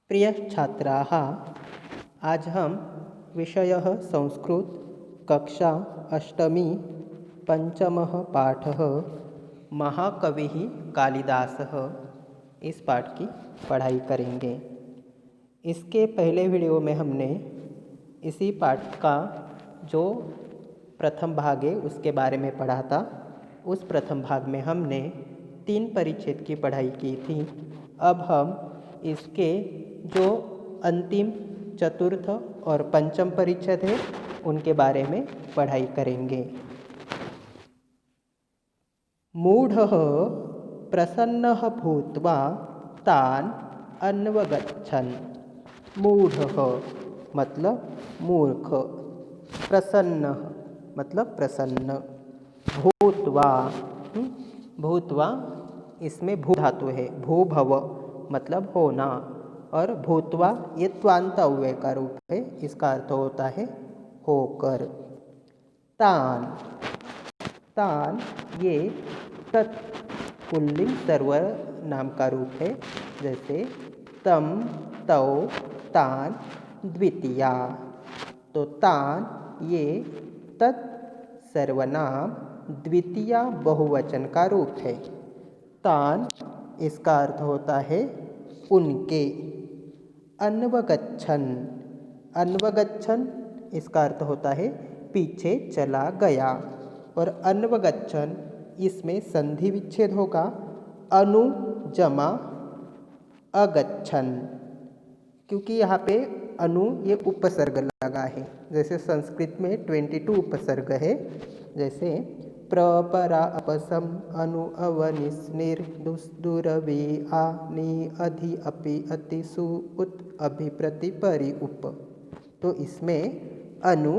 प्रिय छात्राः, आज हम विषयः संस्कृत कक्षा अष्टमी पंचमः पाठः महाकविः कालिदासः इस पाठ की पढ़ाई करेंगे। इसके पहले वीडियो में हमने इसी पाठ का जो प्रथम भाग है उसके बारे में पढ़ा था। उस प्रथम भाग में हमने 3 परिच्छेद की पढ़ाई की थी। अब हम इसके जो अंतिम चतुर्थ और पंचम परिच्छेद है उनके बारे में पढ़ाई करेंगे। मूढ़ः प्रसन्नः भूत्वा तान् अन्वगच्छन्। मूढ़ः मतलब मूर्ख, प्रसन्नः मतलब प्रसन्न, भूत्वा भूत्वा इसमें भू धातु है, भूभव मतलब होना, और भूत्वा ये त्वांत अव्यय का रूप है, इसका अर्थ होता है होकर। तान, तान ये तत् पुल्लिंग सर्वनाम का रूप है, जैसे तम, तौ, तान, द्वितीया। तो तान ये तत् सर्वनाम द्वितीया बहुवचन का रूप है। तान इसका अर्थ होता है उनके। अन्वगच्छन्, अन्वगच्छन् इसका अर्थ होता है पीछे चला गया, और अन्वगच्छन् इसमें संधि विच्छेद होगा अनु जमा अगच्छन्, क्योंकि यहाँ पे अनु ये उपसर्ग लगा है। जैसे संस्कृत में 22 उपसर्ग है, जैसे प्र परा अपसम अनु अवनिस निर दुस दुरवि आ नि अधि अपि अति सु उत अभि प्रति परि उप। तो इसमें अनु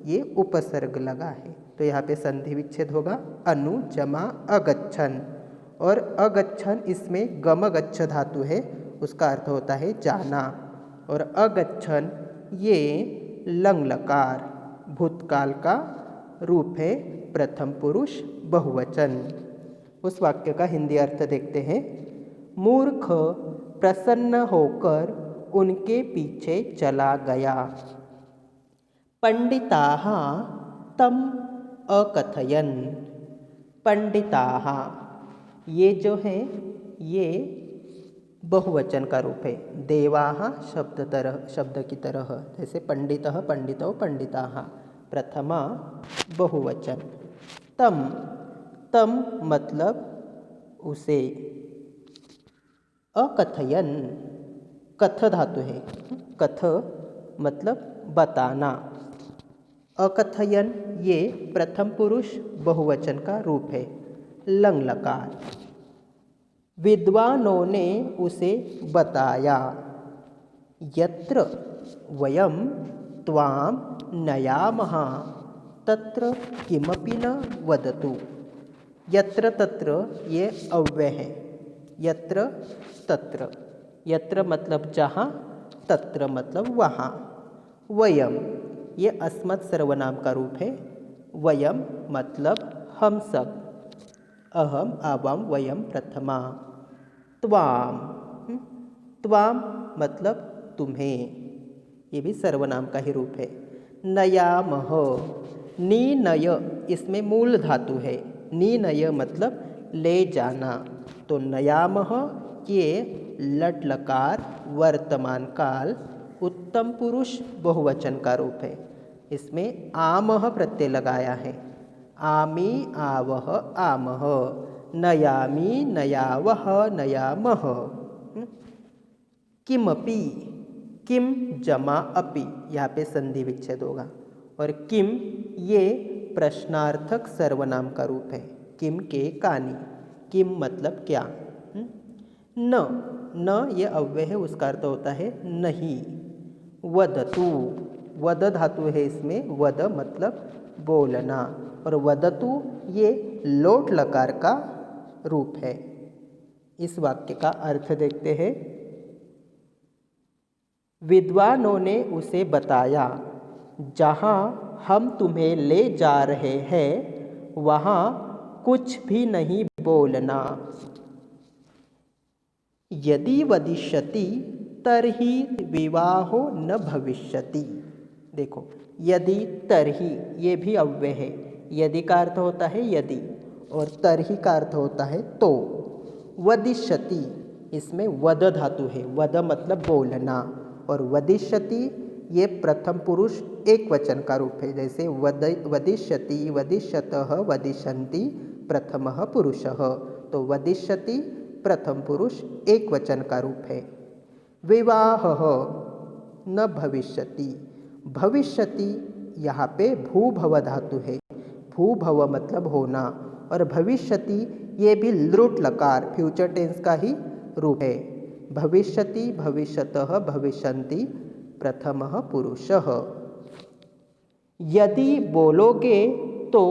ये उपसर्ग लगा है, तो यहाँ पे संधि विच्छेद होगा अनु जमा अगच्छन्, और अगच्छन् इसमें गमगच्छ धातु है, उसका अर्थ होता है जाना, और अगच्छन् ये लंग लकार भूतकाल का रूप है, प्रथम पुरुष बहुवचन। उस वाक्य का हिंदी अर्थ देखते हैं। मूर्ख प्रसन्न होकर उनके पीछे चला गया। पंडिताः तम अकथयन्। पंडिताः ये जो है ये बहुवचन का रूप है। देवाः शब्द की तरह, जैसे पंडितः पंडितौ पंडिताः, प्रथमा बहुवचन। तम, तम मतलब उसे। अकथयन् कथ धातु है, कथ मतलब बताना। अकथयन् ये प्रथम पुरुष बहुवचन का रूप है, लंग लकार। विद्वानों ने उसे बताया। यत्र वयं त्वां नयामः तत्र किमपि न वदतु। यत्र तत्र ये अव्यय है, यत्र तत्र, यत्र मतलब जहाँ, तत्र मतलब वहाँ। वयम ये अस्मत् सर्वनाम का रूप है, वयम मतलब हम सब, अहम आवाम वयम प्रथमा। त्वाम, त्वाम मतलब तुम्हें, ये भी सर्वनाम का ही रूप है। नयामः, नीनय इसमें मूल धातु है, नीनय मतलब ले जाना, तो नयामः ये लट लकार वर्तमान काल उत्तम पुरुष बहुवचन का रूप है, इसमें आमः प्रत्यय लगाया है। आमी आवह आमः, नयामि नयावह नयामः। किमपि, किम जमा अपि, यहाँ पे संधि विच्छेद होगा, और किम ये प्रश्नार्थक सर्वनाम का रूप है, किम के कानी। किम मतलब क्या। न, न ये अव्यय है, उसका अर्थ होता है नहीं। वदतु, वद धातु है इसमें, वद मतलब बोलना, और वदतु ये लोट लकार का रूप है। इस वाक्य का अर्थ देखते हैं। विद्वानों ने उसे बताया, जहाँ हम तुम्हें ले जा रहे हैं वहाँ कुछ भी नहीं बोलना। यदि वदिष्यति तर्हि विवाहो न भविष्यति। देखो, यदि तर्हि ये भी अव्यय है। यदि का अर्थ होता है यदि, और तर्हि का अर्थ होता है तो। वदिष्यति, इसमें वद धातु है। वद मतलब बोलना, और वदिष्यति ये प्रथम पुरुष एक वचन का रूप है। जैसे वदिष्यति, वदिष्यतः, वदिष्यन्ति प्रथमः पुरुषः। तो वदिष्यति प्रथम पुरुष एक वचन का रूप है। विवाहः न भविष्यति। भविष्यति यहाँ पे भूभव धातु है। भूभव मतलब होना, और भविष्यति ये भी लृट लकार फ्यूचर टेंस का ही रूप है। भविष्यति, भविष्यतः, भविष्यन्ति प्रथमः पुरुषः। यदि बोलोगे तो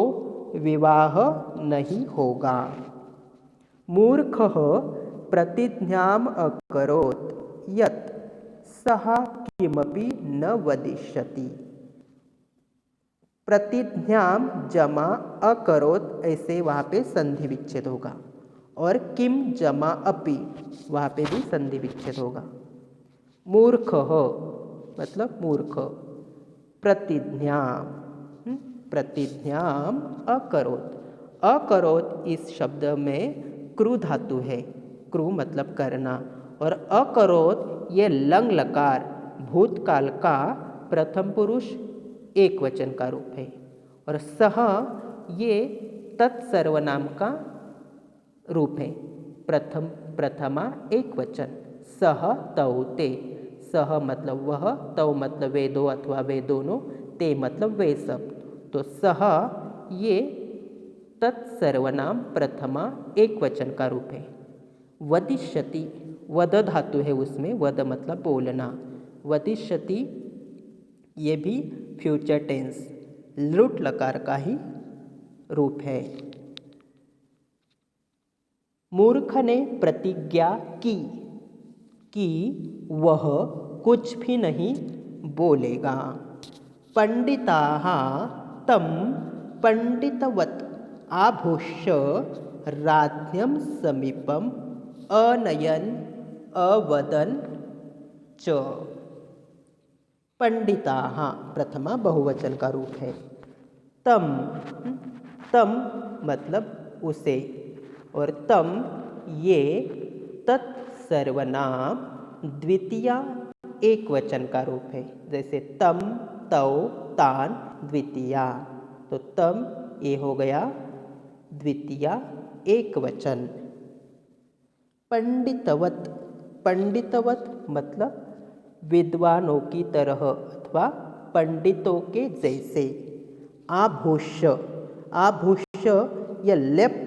विवाह नहीं होगा। मूर्खः प्रतिज्ञाम् अकरोत् यत् सः किमपि न वदिष्यति। प्रतिज्ञाम जमा अकरोत्, ऐसे वहाँ पे संधि विच्छेद होगा। और किम जमा अपि, वहाँ पे भी संधि विच्छेद होगा। मूर्खः मतलब मूर्ख। प्रतिज्ञाम, प्रतिज्ञाम अकरोत्। अकरोत् इस शब्द में कृ धातु है। कृ मतलब करना, और अकरोत् ये लंग लकार भूतकाल का प्रथम पुरुष एक वचन का रूप है। और सह ये तत्सर्वनाम का रूप है। प्रथमा एक वचन। सह तौ ते। सह मतलब वह, तौ मतलब वे दो अथवा वे दोनों, ते मतलब वे सब। तो सह ये तत्सर्वनाम प्रथमा एक वचन का रूप है। वदिष्यति, वद धातु है उसमें, वद मतलब बोलना। वदिष्यति ये भी फ्यूचर टेंस लृट लकार का ही रूप है। मूर्ख ने प्रतिज्ञा की कि वह कुछ भी नहीं बोलेगा। पंडिताः तं पंडितवत् आभूष्य राज्ञं समीपम् अनयन् अवदन् च। पंडिताः प्रथमा बहुवचन का रूप है। तम, तम मतलब उसे, और तम ये तत्सर्वनाम द्वितीया एक वचन का रूप है। जैसे तम, तौ, तान द्वितीया। तो तम ये हो गया द्वितीया एक वचन। पंडितवत, पंडितवत मतलब विद्वानों की तरह अथवा पंडितों के जैसे। आभूष्य, आभूष्य यह लेप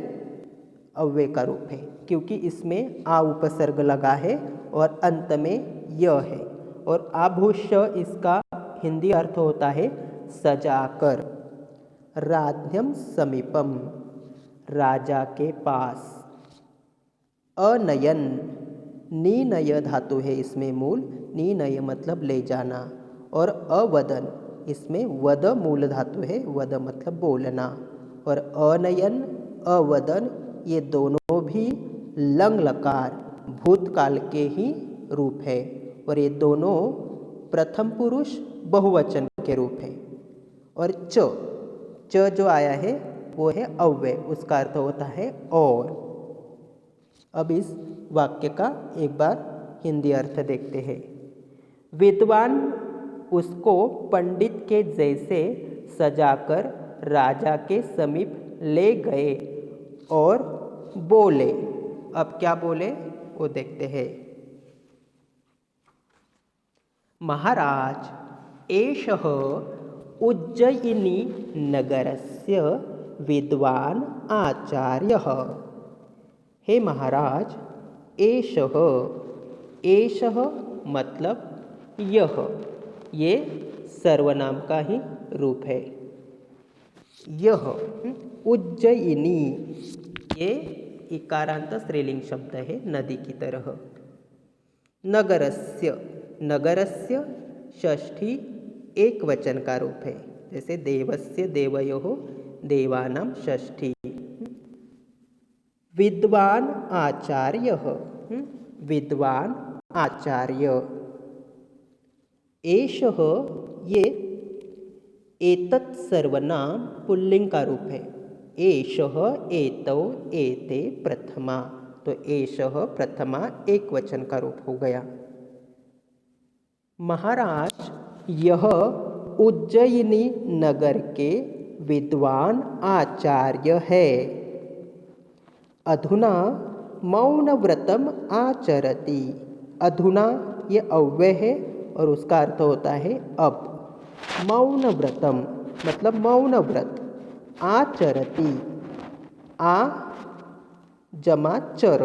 अव्यय का रूप है, क्योंकि इसमें आ उपसर्ग लगा है और अंत में य है। और आभूष्य इसका हिंदी अर्थ होता है सजाकर। राज्ञं समीपम राजा के पास। अनयन, नीनय धातु है इसमें मूल। नीनय मतलब ले जाना। और अवदन, इसमें वद मूल धातु है। वद मतलब बोलना। और अनयन, अवदन ये दोनों भी लंग लकार भूतकाल के ही रूप है। और ये दोनों प्रथम पुरुष बहुवचन के रूप है। और च जो आया है वो है अव्यय, उसका अर्थ होता है और। अब इस वाक्य का एक बार हिंदी अर्थ देखते हैं। विद्वान उसको पंडित के जैसे सजाकर राजा के समीप ले गए और बोले। अब क्या बोले वो देखते हैं। महाराज एषः उज्जयिनी नगरस्य विद्वान आचार्यः। हे महाराज, एषः, एषः मतलब यह, ये सर्वनाम का ही रूप है। यह उज्जयिनी ये इकारांत स्त्रीलिंग शब्द है, नदी की तरह। नगरस्य, नगरस्य षष्ठी एक वचन का रूप है। जैसे देवस्य, देवयोः, देवानां षष्ठी। विद्वान आचार्यः, विद्वान आचार्य एषः ये एतत् सर्वनाम पुल्लिंग का रूप है। एषः, एतौ, एते प्रथमा। तो एषः प्रथमा एक वचन का रूप हो गया। महाराज, यह उज्जयिनी नगर के विद्वान आचार्य है। अधुना मौन व्रतम आचरति। अधुना ये अव्यय है और उसका अर्थ होता है अब। मौन व्रतम मतलब मौन व्रत। आचरति, आ जमा चर,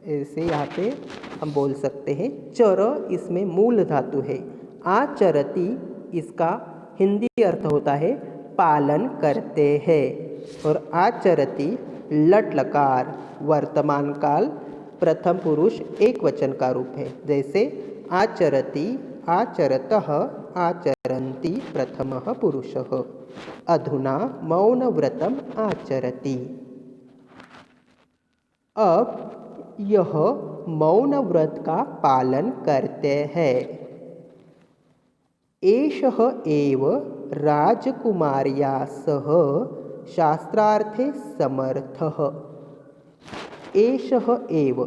ऐसे यहाँ पे हम बोल सकते हैं। चर इसमें मूल धातु है। आचरति इसका हिंदी अर्थ होता है पालन करते हैं। और आचरति लट लकार वर्तमान काल प्रथम पुरुष एक वचन का रूप है। जैसे आचरति, आचरतः, आचरन्ति प्रथमः पुरुषः। अधुना मौन व्रतम आचरति। अब यह मौन व्रत का पालन करते हैं। एषः एव राजकुमार्या सह शास्त्रार्थे समर्थः। एषः एव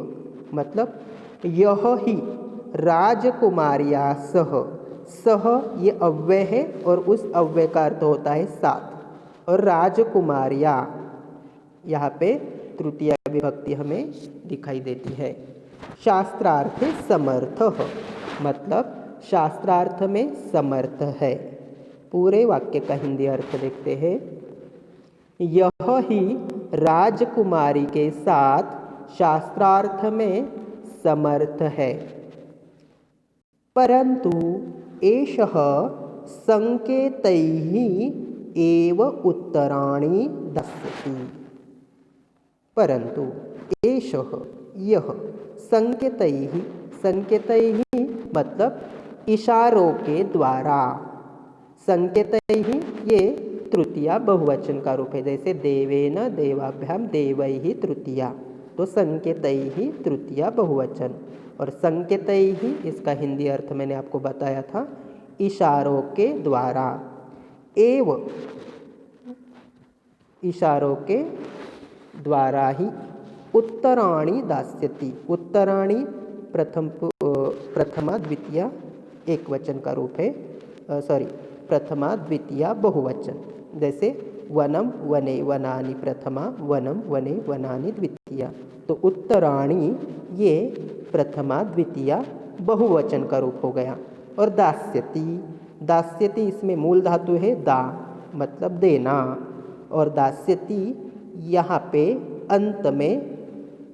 मतलब यह ही राजकुमार्या सह। सह ये अव्यय है और उस अव्यय का अर्थ होता है साथ। और राजकुमार्या यहाँ पे तृतीया विभक्ति हमें दिखाई देती है। शास्त्रार्थे समर्थः मतलब शास्त्रार्थ में समर्थ है। पूरे वाक्य का हिंदी अर्थ देखते हैं। यह ही राजकुमारी के साथ शास्त्रार्थ में समर्थ है। परंतु एषः संकेतैः एव उत्तराणि दास्यति। परंतु एषः यह संकेतैः, संकेतैः मतलब इशारों के द्वारा। संकेतैः ये तृतीया बहुवचन का रूप है। जैसे देवेन, देवाभ्याम, देवैः तृतीया। तो संकेतैः तृतीया बहुवचन। और संकेतैः इसका हिंदी अर्थ मैंने आपको बताया था इशारों के द्वारा। एव इशारों के द्वारा ही उत्तराणि दास्यति। उत्तराणि प्रथमा द्वितीया एक वचन का रूप है। प्रथमा द्वितीया बहुवचन। जैसे वनम वने वनानि प्रथमा, वनम वने वनानि द्वितीया। तो उत्तराणि ये प्रथमा द्वितीया बहुवचन का रूप हो गया। और दास्यति, दास्यति इसमें मूल धातु है दा मतलब देना। और दास्यति यहाँ पे अंत में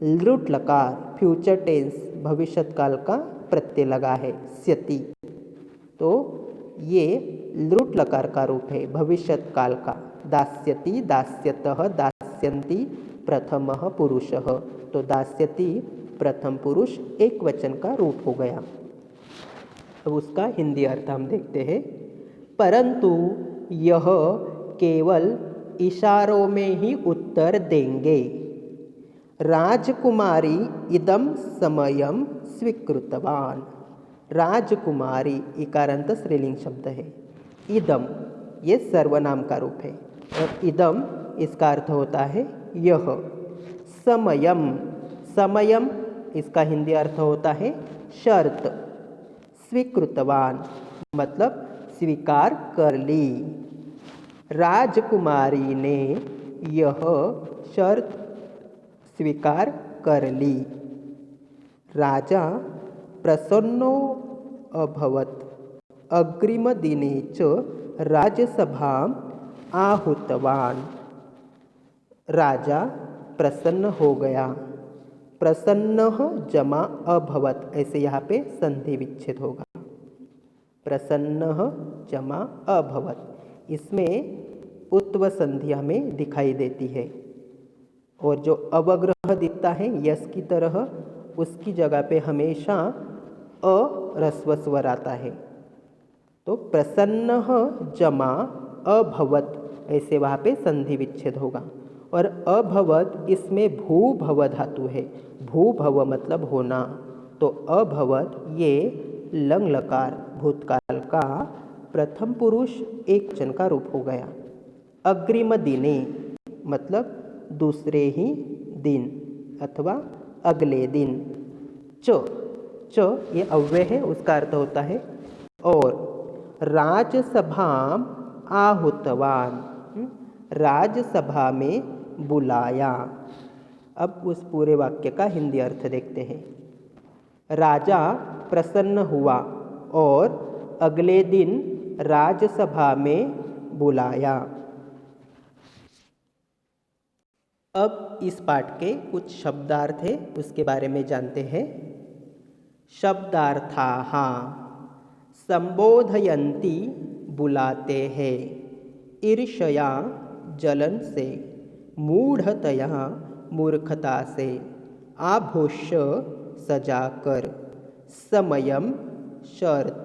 लृट लकार फ्यूचर टेंस भविष्यत काल का प्रत्यय लगा है स्यति। तो ये लृट लकार का रूप है भविष्यत काल का। दास्यति, दास्यतः, दास्यन्ति प्रथमः पुरुषः। तो दास्यति प्रथम पुरुष एक वचन का रूप हो गया। अब उसका हिंदी अर्थ हम देखते हैं। परंतु यह केवल इशारों में ही उत्तर देंगे। राजकुमारी इदं समयं स्वीकृतवान। राजकुमारी इकारांत स्त्रीलिंग शब्द है। इदम ये सर्वनाम का रूप है और इदम इसका अर्थ होता है यह। समयम, समयम इसका हिंदी अर्थ होता है शर्त। स्वीकृतवान मतलब स्वीकार कर ली। राजकुमारी ने यह शर्त स्वीकार कर ली। राजा प्रसन्नो अभवत्। अग्रिमदिने च राज्यसभाम् आहूतवान्। राजा प्रसन्न हो गया। प्रसन्नः जमा अभवत्, ऐसे यहाँ पे संधि विच्छेद होगा। प्रसन्नः जमा अभवत्, इसमें उत्व संधि हमें दिखाई देती है। और जो अवग्रह दिखता है यस की तरह, उसकी जगह पे हमेशा अ ह्रस्व स्वर आता है। तो प्रसन्नः जमा अभवत्, ऐसे वहाँ पे संधि विच्छेद होगा। और अभवत् इसमें भू भव धातु है। भू भव मतलब होना। तो अभवत् ये लंग लकार भूतकाल का प्रथम पुरुष एक वचन का रूप हो गया। अग्रिम दिने मतलब दूसरे ही दिन अथवा अगले दिन। च च ये अव्यय है, उसका अर्थ होता है और। राजसभाम आहुतवान, राजसभा में बुलाया। अब उस पूरे वाक्य का हिंदी अर्थ देखते हैं। राजा प्रसन्न हुआ और अगले दिन राजसभा में बुलाया। अब इस पाठ के कुछ शब्दार्थ है, उसके बारे में जानते हैं। शब्दार्थाः, संबोधयन्ति बुलाते हैं, ईर्ष्या जलन से, मूढ़तया मूर्खता से, आभूष्य सजाकर, समयम शर्त,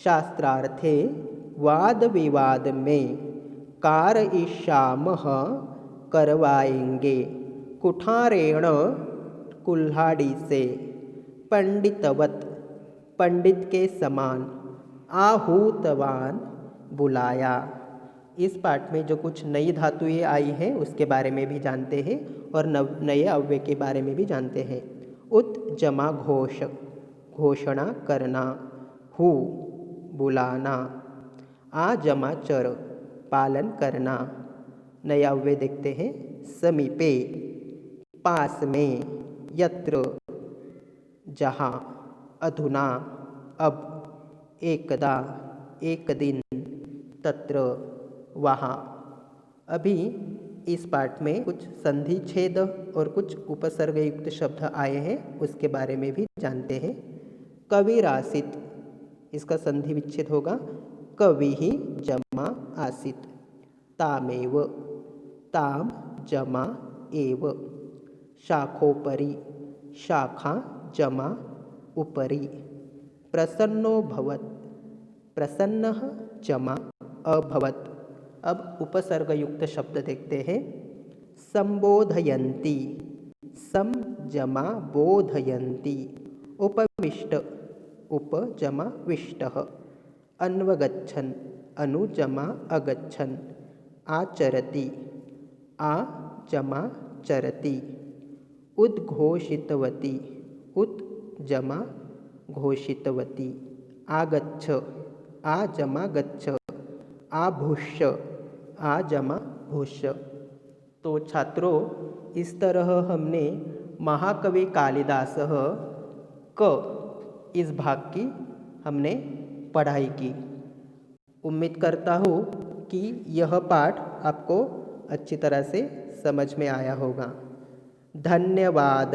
शास्त्रार्थे वाद विवाद में, कारयिष्यामः करवाएंगे, कुठारेण कुल्हाड़ी से, पंडितवत पंडित के समान, आहूतवान बुलाया। इस पाठ में जो कुछ नई धातुएं आई हैं उसके बारे में भी जानते हैं और नए अव्यय के बारे में भी जानते हैं। उत जमा घोष घोषणा करना, हु बुलाना, आ जमा चर पालन करना। नए अव्यय देखते हैं। समीपे पास में, यत्र जहाँ, अधुना अब, एकदा एक दिन, तत्र वहाँ। अभी इस पाठ में कुछ संधि छेद और कुछ उपसर्ग युक्त शब्द आए हैं, उसके बारे में भी जानते हैं। कविरासित, इसका संधि विच्छेद होगा कवि ही जमा आसित। तामेव, ताम जमा एव। शाखोपरि, शाखा जमा उपरि। प्रसन्नोभवत्, प्रसन्नः जमा अभवत्। अब उपसर्ग युक्त शब्द देखते हैं। संबोधयन्ति, सम जमा बोधयन्ति। उपविष्ट, उप जमा विष्टः। अन्वगच्छन्, अनु जमा अगच्छन्। आचरति, आ जमा चरति। उद्घोषितवती, उत जमा घोषितवती। आगच्छ, आ जमा गच्छ। आभुष्य, आ जमा भुष्य। तो छात्रों, इस तरह हमने महाकवि कालिदास क इस भाग की हमने पढ़ाई की। उम्मीद करता हूँ कि यह पाठ आपको अच्छी तरह से समझ में आया होगा। धन्यवाद।